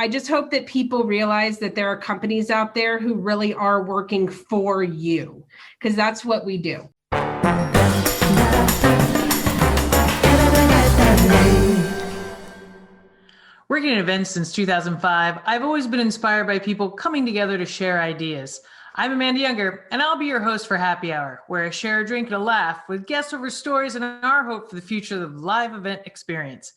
I just hope that people realize that there are companies out there who really are working for you, because that's what we do. Working in events since 2005, I've always been inspired by people coming together to share ideas. I'm Amanda Younger, and I'll be your host for Happy Hour, where I share a drink and a laugh with guests over stories and our hope for the future of the live event experience.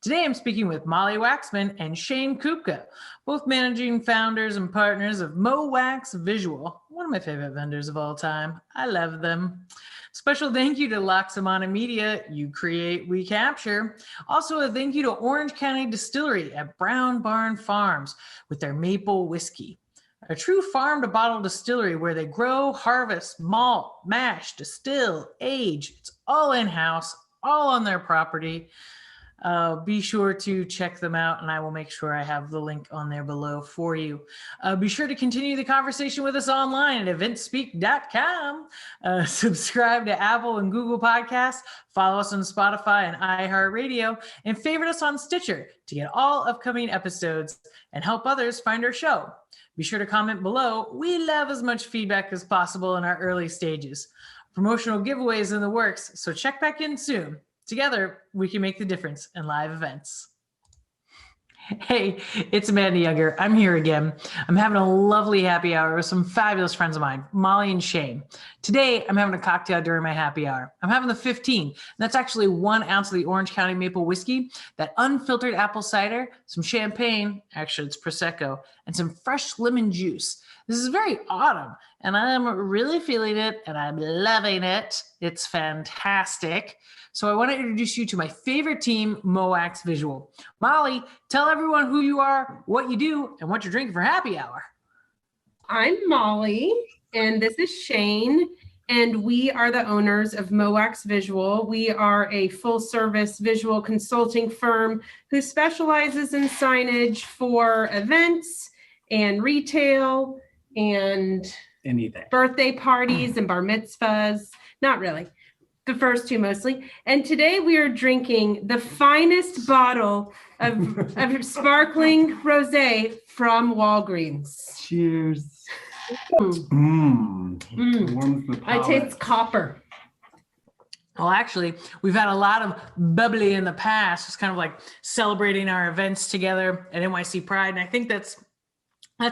Today, I'm speaking with Molly Waxman and Shane Kupka, both managing founders and partners of MoWax Visual, one of my favorite vendors of all time. I love them. Special thank you to Loxamana Media, You Create, We Capture. Also a thank you to Orange County Distillery at Brown Barn Farms with their maple whiskey. A true farm-to-bottle distillery where they grow, harvest, malt, mash, distill, age. It's all in-house, all on their property. Be sure to check them out, and I will make sure I have the link on there below for you. Be sure to continue the conversation with us online at eventspeak.com. Subscribe to Apple and Google Podcasts, follow us on Spotify and iHeartRadio, and favorite us on Stitcher to get all upcoming episodes and help others find our show. Be sure to comment below. We love as much feedback as possible in our early stages. Promotional giveaways in the works, so check back in soon. Together, we can make the difference in live events. Hey, it's Amanda Younger. I'm here again. I'm having a lovely happy hour with some fabulous friends of mine, Molly and Shane. Today, I'm having a cocktail during my happy hour. I'm having the 15. And that's actually 1 ounce of the Orange County maple whiskey, that unfiltered apple cider, some champagne, actually it's Prosecco, and some fresh lemon juice. This is very autumn, and I'm really feeling it, and I'm loving it. It's fantastic. So I want to introduce you to my favorite team, MoWax Visual. Molly, tell everyone who you are, what you do, and what you're drinking for happy hour. I'm Molly, and this is Shane, and we are the owners of MoWax Visual. We are a full-service visual consulting firm who specializes in signage for events and retail and anything. Birthday parties and bar mitzvahs. Not really. The first two mostly. And today we are drinking the finest bottle of sparkling rosé from Walgreens. Cheers. Warms the I taste copper. Well, actually, we've had a lot of bubbly in the past, just kind of like celebrating our events together at NYC Pride. And I think that's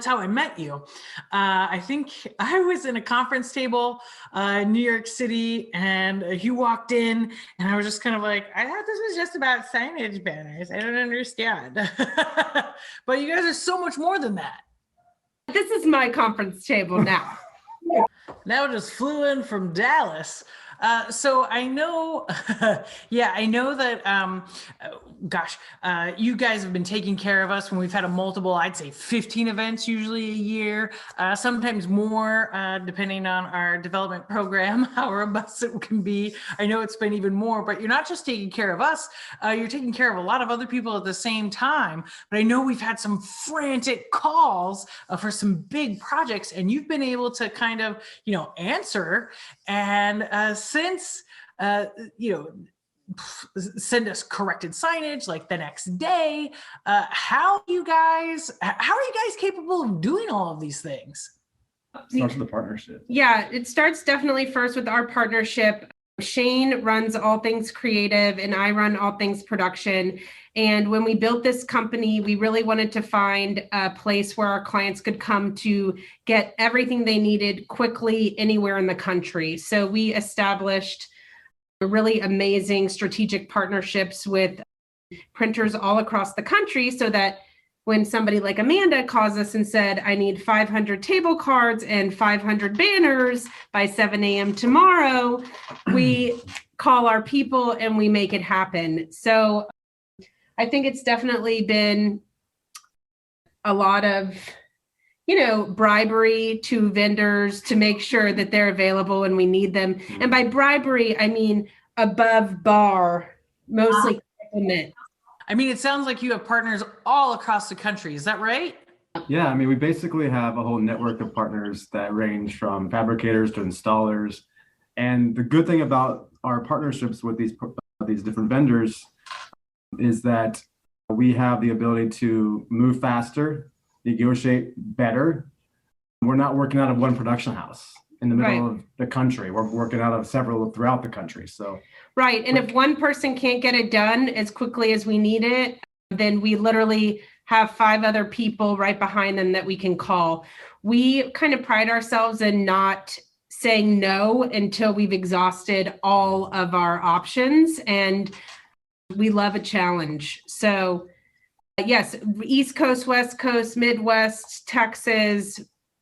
how I met you. I think I was in a conference table in New York City, and you walked in, and I was just kind of like, I thought this was just about signage banners. I don't understand. But you guys are so much more than that. This is my conference table now. Now just flew in from Dallas. So I know, I know that, you guys have been taking care of us when we've had a multiple, I'd say 15 events usually a year, sometimes more, depending on our development program, how robust it can be. I know it's been even more, but you're not just taking care of us, you're taking care of a lot of other people at the same time. But I know we've had some frantic calls for some big projects, and you've been able to kind of, answer and since send us corrected signage like the next day. How are you guys capable of doing all of these things? Starts with the partnership. Yeah, it starts definitely first with our partnership. Shane runs all things creative and I run all things production. And when we built this company, we really wanted to find a place where our clients could come to get everything they needed quickly anywhere in the country. So we established really amazing strategic partnerships with printers all across the country so that when somebody like Amanda calls us and said, I need 500 table cards and 500 banners by 7 a.m. tomorrow, we call our people and we make it happen. So I think it's definitely been a lot of, bribery to vendors to make sure that they're available when we need them. And by bribery, I mean above bar, mostly compliment. I mean, it sounds like you have partners all across the country. Is that right? Yeah, I mean, we basically have a whole network of partners that range from fabricators to installers. And the good thing about our partnerships with these different vendors is that We have the ability to move faster, negotiate better. We're not working out of one production house in the middle of the country. We're working out of several throughout the country. So right. And if one person can't get it done as quickly as we need it, then we literally have 5 other people right behind them that we can call. We kind of pride ourselves in not saying no until we've exhausted all of our options, and we love a challenge. So yes, East Coast, West Coast, Midwest, Texas,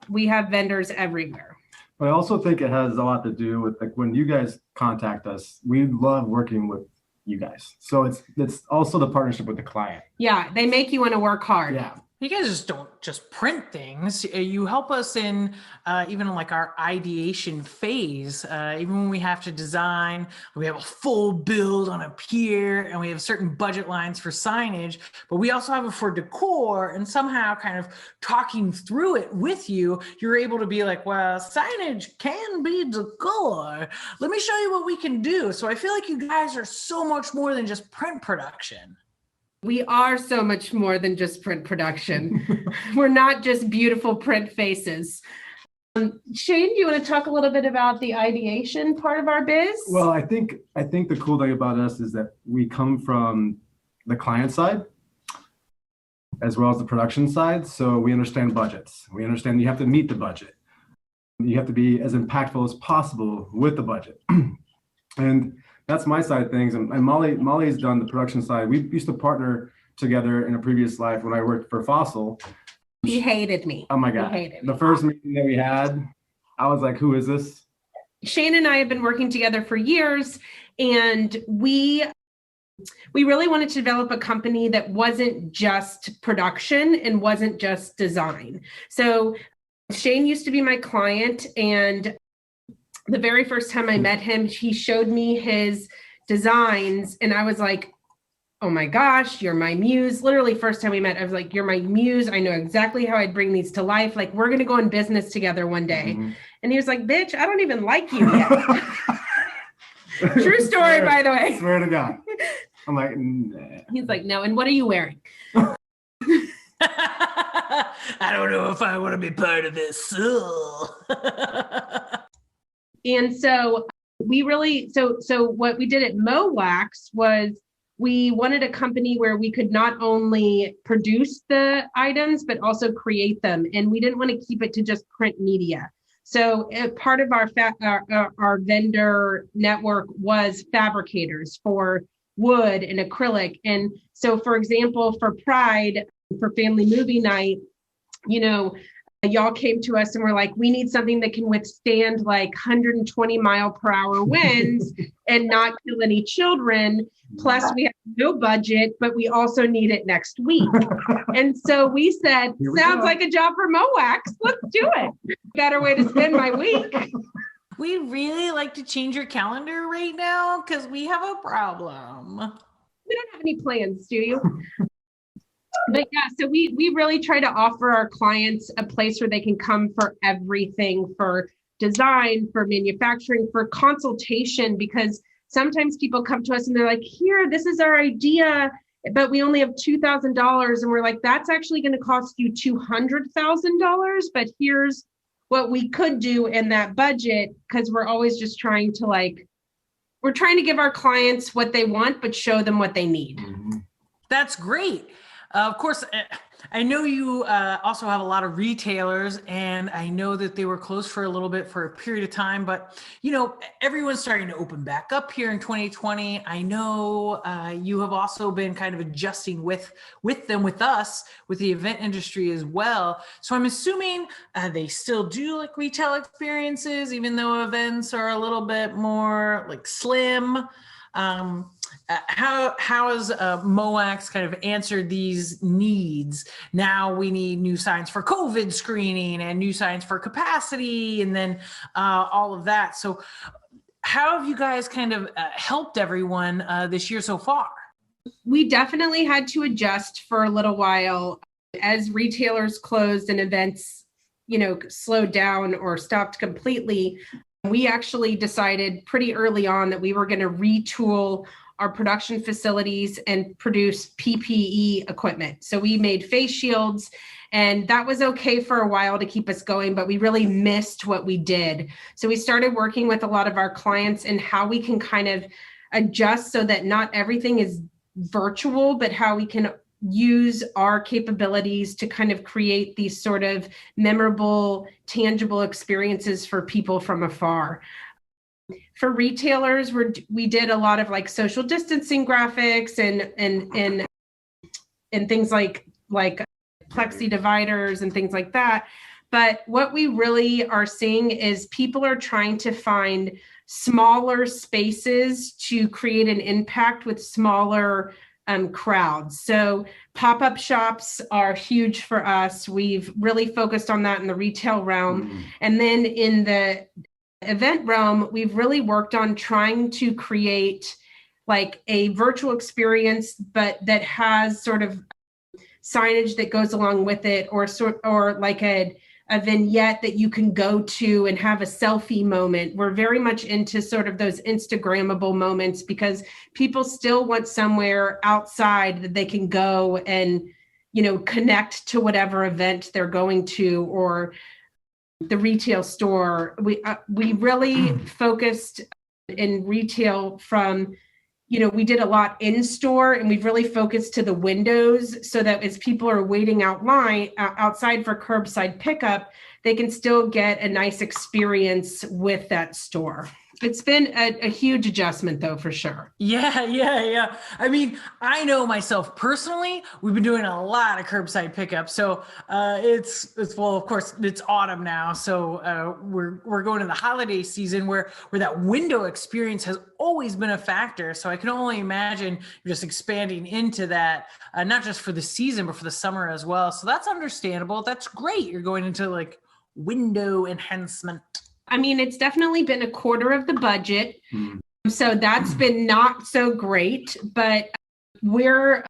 we have vendors everywhere. But I also think it has a lot to do with, like, when you guys contact us, we love working with you guys. So it's also the partnership with the client. Yeah, they make you want to work hard. Yeah. You guys just don't just print things. You help us in even like our ideation phase. Even when we have to design, we have a full build on a pier and we have certain budget lines for signage, but we also have it for decor, and somehow kind of talking through it with you, you're able to be like, well, signage can be decor. Let me show you what we can do. So I feel like you guys are so much more than just print production. We are so much more than just print production. We're not just beautiful print faces. Shane, do you want to talk a little bit about the ideation part of our biz? Well, I think the cool thing about us is that we come from the client side as well as the production side. So we understand budgets. We understand you have to meet the budget. You have to be as impactful as possible with the budget. And that's my side of things. And Molly's done the production side. We used to partner together in a previous life when I worked for Fossil. He hated me. Oh my God. The first meeting that we had, I was like, who is this? Shane and I have been working together for years, and we really wanted to develop a company that wasn't just production and wasn't just design. So Shane used to be my client, and the very first time I met him, he showed me his designs, and I was like, oh my gosh, you're my muse. Literally, first time we met, I was like, you're my muse. I know exactly how I'd bring these to life. Like, we're going to go in business together one day. Mm-hmm. And he was like, bitch, I don't even like you yet. True story, by the way. Swear to God. I'm like, nah. He's like, no. And what are you wearing? I don't know if I want to be part of this. And so we really, so what we did at MoWax was we wanted a company where we could not only produce the items, but also create them. And we didn't want to keep it to just print media. So part of our vendor network was fabricators for wood and acrylic. And so, for example, for Pride, for family movie night, you know, y'all came to us and were like, we need something that can withstand like 120-mile-per-hour winds and not kill any children. Plus, we have no budget, but we also need it next week. And so we said, sounds like a job for MoWax. Let's do it. Better way to spend my week. We really like to change your calendar right now because we have a problem. We don't have any plans, do you? But yeah, so we really try to offer our clients a place where they can come for everything, for design, for manufacturing, for consultation, because sometimes people come to us and they're like, here, this is our idea, but we only have $2,000. And we're like, that's actually going to cost you $200,000. But here's what we could do in that budget, because we're always just trying to we're trying to give our clients what they want, but show them what they need. That's great. Of course, I know you also have a lot of retailers, and I know that they were closed for a little bit for a period of time, but you know, everyone's starting to open back up here in 2020. I know you have also been kind of adjusting with them, with us, with the event industry as well. So I'm assuming they still do like retail experiences, even though events are a little bit more like slim. How has MoWax kind of answered these needs? Now we need new signs for COVID screening and new signs for capacity, and then all of that. So how have you guys kind of helped everyone this year so far? We definitely had to adjust for a little while as retailers closed and events, slowed down or stopped completely. We actually decided pretty early on that we were going to retool our production facilities and produce PPE equipment. So we made face shields, and that was okay for a while to keep us going, but we really missed what we did. So we started working with a lot of our clients and how we can kind of adjust so that not everything is virtual, but how we can use our capabilities to kind of create these sort of memorable, tangible experiences for people from afar. For retailers, we did a lot of like social distancing graphics and things like plexi dividers and things like that. But what we really are seeing is people are trying to find smaller spaces to create an impact with smaller crowds. So pop-up shops are huge for us. We've really focused on that in the retail realm. And then in the event realm, we've really worked on trying to create like a virtual experience, but that has sort of signage that goes along with it, or like a vignette that you can go to and have a selfie moment. We're very much into sort of those Instagrammable moments because people still want somewhere outside that they can go and, you know, connect to whatever event they're going to, or the retail store. We really focused in retail from, you know, we did a lot in store, and we've really focused to the windows so that as people are waiting outside for curbside pickup, they can still get a nice experience with that store. It's been a huge adjustment though, for sure. Yeah. I mean, I know myself personally, we've been doing a lot of curbside pickup. So it's well, of course it's autumn now. So we're going to the holiday season where that window experience has always been a factor. So I can only imagine you're just expanding into that, not just for the season, but for the summer as well. So that's understandable. That's great. You're going into like window enhancement. I mean, it's definitely been a quarter of the budget. So that's been not so great, but we're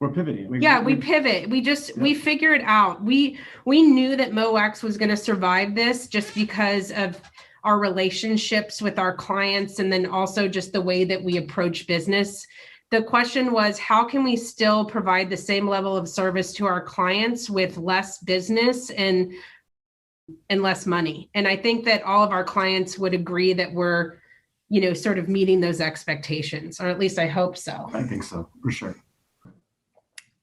pivoting. We pivot. We figure it out. We knew that MoWax was going to survive this just because of our relationships with our clients, and then also just the way that we approach business. The question was, how can we still provide the same level of service to our clients with less business and less money? And I think that all of our clients would agree that we're, you know, sort of meeting those expectations, or at least I hope so. I think so, for sure.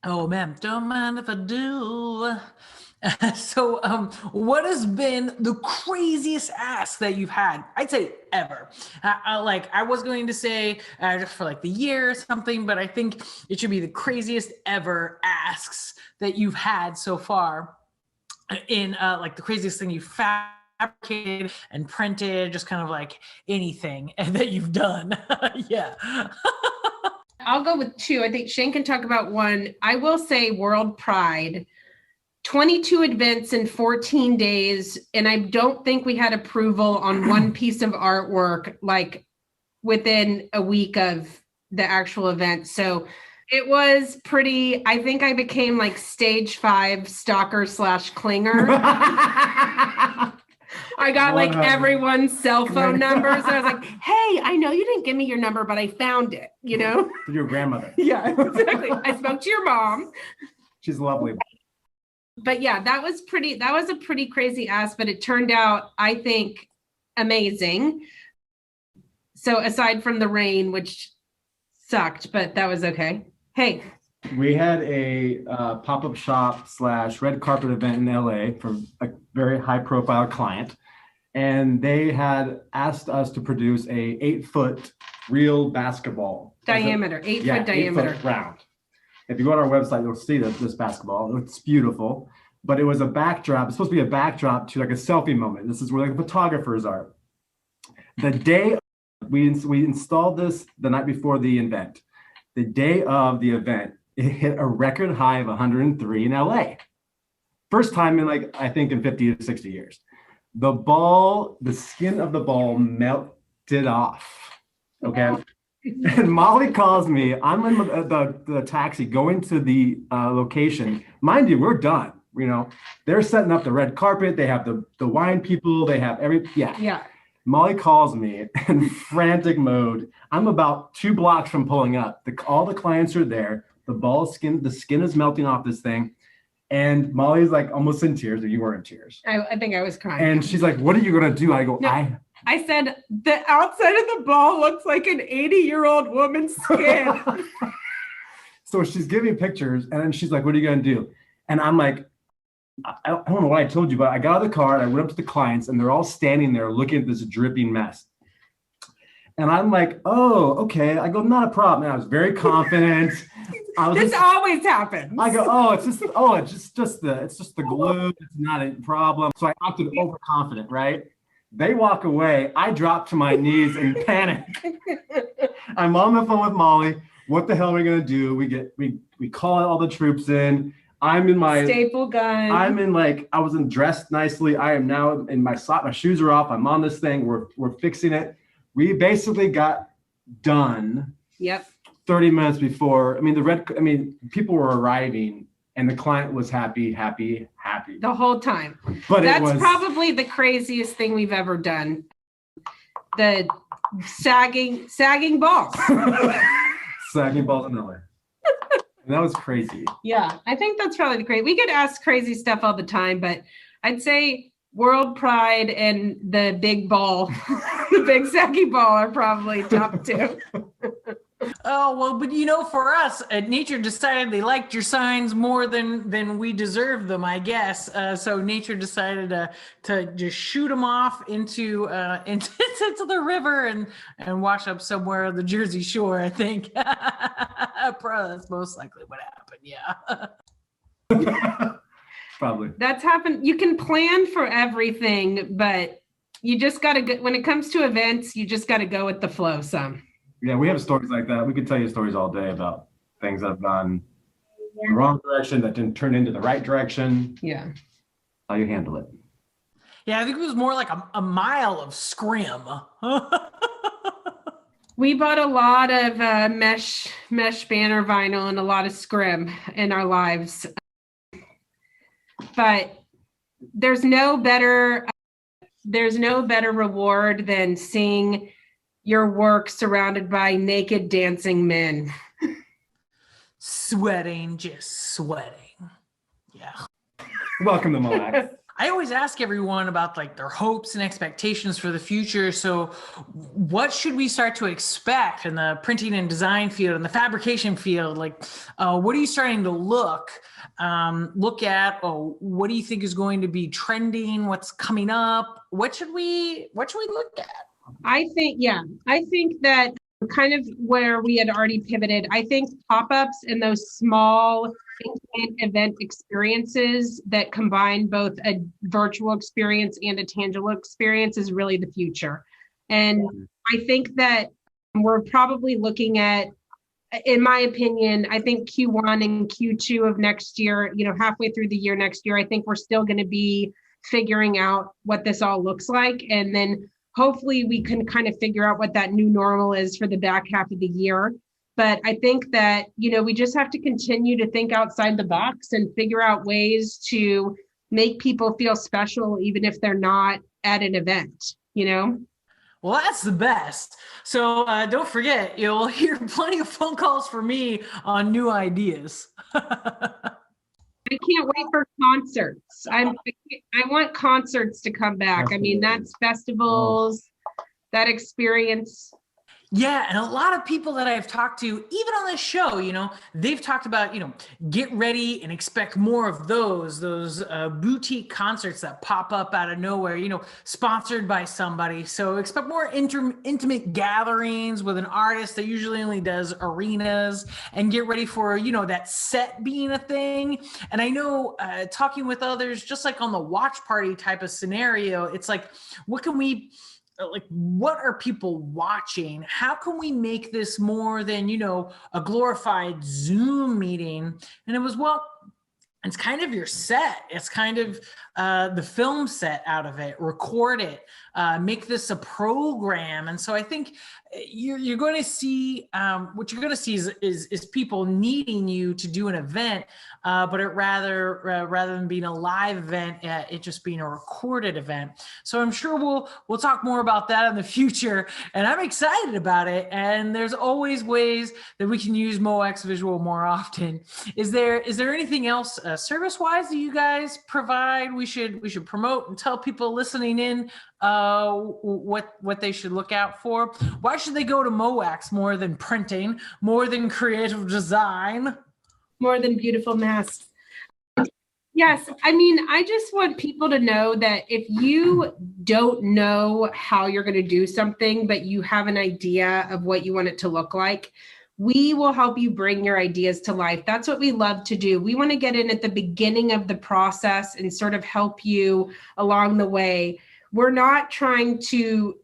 Oh man, don't mind if I do. So what has been the craziest ask that you've had? I'd say ever. I was going to say just for like the year or something, but I think it should be the craziest ever asks that you've had so far. In like the craziest thing you fabricated and printed, just kind of like anything that you've done. Yeah. I'll go with two. I think Shane can talk about one. I will say World Pride, 22 events in 14 days. And I don't think we had approval on one piece of artwork, like within a week of the actual event. So it was pretty, I think I became like stage 5 stalker / clinger. I got like everyone's cell phone numbers. I was like, hey, I know you didn't give me your number, but I found it, you know? Your grandmother. Yeah, exactly. I spoke to your mom. She's lovely. But yeah, that was a pretty crazy ask, but it turned out, I think, amazing. So aside from the rain, which sucked, but that was okay. Hey. We had a pop-up shop / red carpet event in LA for a very high profile client. And they had asked us to produce a 8-foot real basketball. Diameter, 8-foot diameter. 8-foot round. If you go on our website, you'll see this basketball. It's beautiful, but it was a backdrop. It's supposed to be a backdrop to like a selfie moment. This is where like the photographers are. The day we installed this the night before the event. The day of the event, it hit a record high of 103 in LA. First time in like, I think in 50 to 60 years. The skin of the ball melted off. Okay. And Molly calls me. I'm in the taxi going to the location. Mind you, we're done. You know, they're setting up the red carpet. They have the wine people. They have Yeah. Molly calls me in frantic mode. I'm about 2 blocks from pulling up. All the clients are there. The skin is melting off this thing. And Molly's like almost in tears, or you were in tears. I think I was crying. And she's like, what are you going to do? I go, No. I said, the outside of the ball looks like an 80-year-old woman's skin. So she's giving pictures, and then she's like, what are you going to do? And I'm like, I don't know what I told you, but I got out of the car and I went up to the clients, and they're all standing there looking at this dripping mess. And I'm like, oh, okay. I go, not a problem. And I was very confident. This always happens. I go, oh, it's just the glue. It's not a problem. So I acted overconfident, right? They walk away. I drop to my knees in panic. I'm on the phone with Molly. What the hell are we gonna do? We call all the troops in. I'm in my staple gun. I wasn't dressed nicely. I am now in my shoes are off. I'm on this thing. We're fixing it. We basically got done. Yep. 30 minutes before. People were arriving, and the client was happy. The whole time. But that's probably the craziest thing we've ever done. The sagging balls. Sagging balls in LA. And that was crazy. Yeah, I think that's probably the crazy. We get asked crazy stuff all the time, but I'd say World Pride and the big ball, the big saggy ball are probably top 2. Oh, well, but for us, nature decided they liked your signs more than we deserved them, I guess. So nature decided to just shoot them off into the river and wash up somewhere on the Jersey Shore, I think. That's most likely what happened, yeah. Probably. That's happened. You can plan for everything, but you just got to go, when it comes to events, you just got to go with the flow some. Yeah, we have stories like that. We could tell you stories all day about things that have gone the wrong direction that didn't turn into the right direction. Yeah. How you handle it. Yeah, I think it was more like a mile of scrim. We bought a lot of mesh banner vinyl and a lot of scrim in our lives. But there's no better reward than seeing your work surrounded by naked dancing men. Just sweating. Yeah. Welcome to MoWax. I always ask everyone about their hopes and expectations for the future. So what should we start to expect in the printing and design field and the fabrication field? What are you starting to look at? What do you think is going to be trending? What's coming up? What should we look at? I think that kind of where we had already pivoted. I think pop-ups and those small intimate event experiences that combine both a virtual experience and a tangible experience is really the future. And I think that we're probably looking at, in my opinion, I think Q1 and Q2 of next year, halfway through the year next year, I think we're still going to be figuring out what this all looks like. And then hopefully we can kind of figure out what that new normal is for the back half of the year. But I think that, we just have to continue to think outside the box and figure out ways to make people feel special, even if they're not at an event, Well, that's the best. So don't forget, you'll hear plenty of phone calls from me on new ideas. I can't wait for concerts. I want concerts to come back. Absolutely. That's festivals, that experience. Yeah, and a lot of people that I've talked to, even on this show, they've talked about, get ready and expect more of those boutique concerts that pop up out of nowhere, sponsored by somebody. So expect more intimate gatherings with an artist that usually only does arenas, and get ready for, that set being a thing. And I know talking with others, just like on the watch party type of scenario, it's what are people watching? How can we make this more than, a glorified Zoom meeting? And it was, it's kind of your set. It's kind of the film set out of it, record it, make this a program. And so I think you're going to see what you're going to see is people needing you to do an event, but rather than being a live event, it just being a recorded event. So I'm sure we'll talk more about that in the future, and I'm excited about it. And there's always ways that we can use MoWax Visual more often. Is there anything else service-wise that you guys provide? We should promote and tell people listening in what they should look out for. Why should they go to MoWax more than printing, more than creative design, more than beautiful masks? Yes, I mean, I just want people to know that if you don't know how you're going to do something, but you have an idea of what you want it to look like, we will help you bring your ideas to life. That's what we love to do. We want to get in at the beginning of the process and sort of help you along the way. We're not into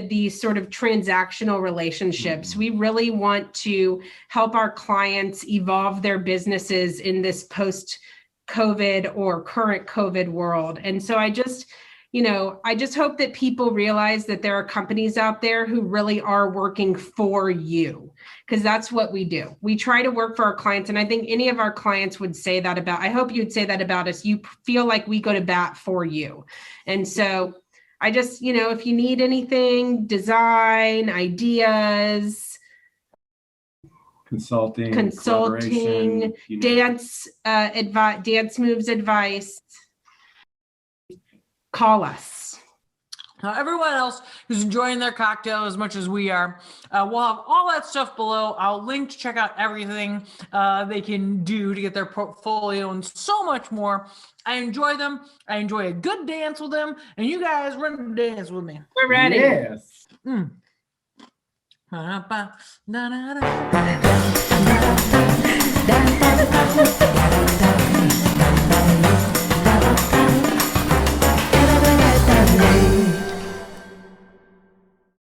these sort of transactional relationships. We really want to help our clients evolve their businesses in this post-COVID or current COVID world. And so I just hope that people realize that there are companies out there who really are working for you, because that's what we do. We try to work for our clients. And I think any of our clients would say that I hope you'd say that about us. You feel like we go to bat for you. And so I just, if you need anything, design, ideas, consulting, dance moves advice, call us. Now, everyone else who's enjoying their cocktail as much as we are, we'll have all that stuff below. I'll link to check out everything they can do to get their portfolio and so much more. I enjoy them. I enjoy a good dance with them. And you guys run the dance with me. We're ready. Yes.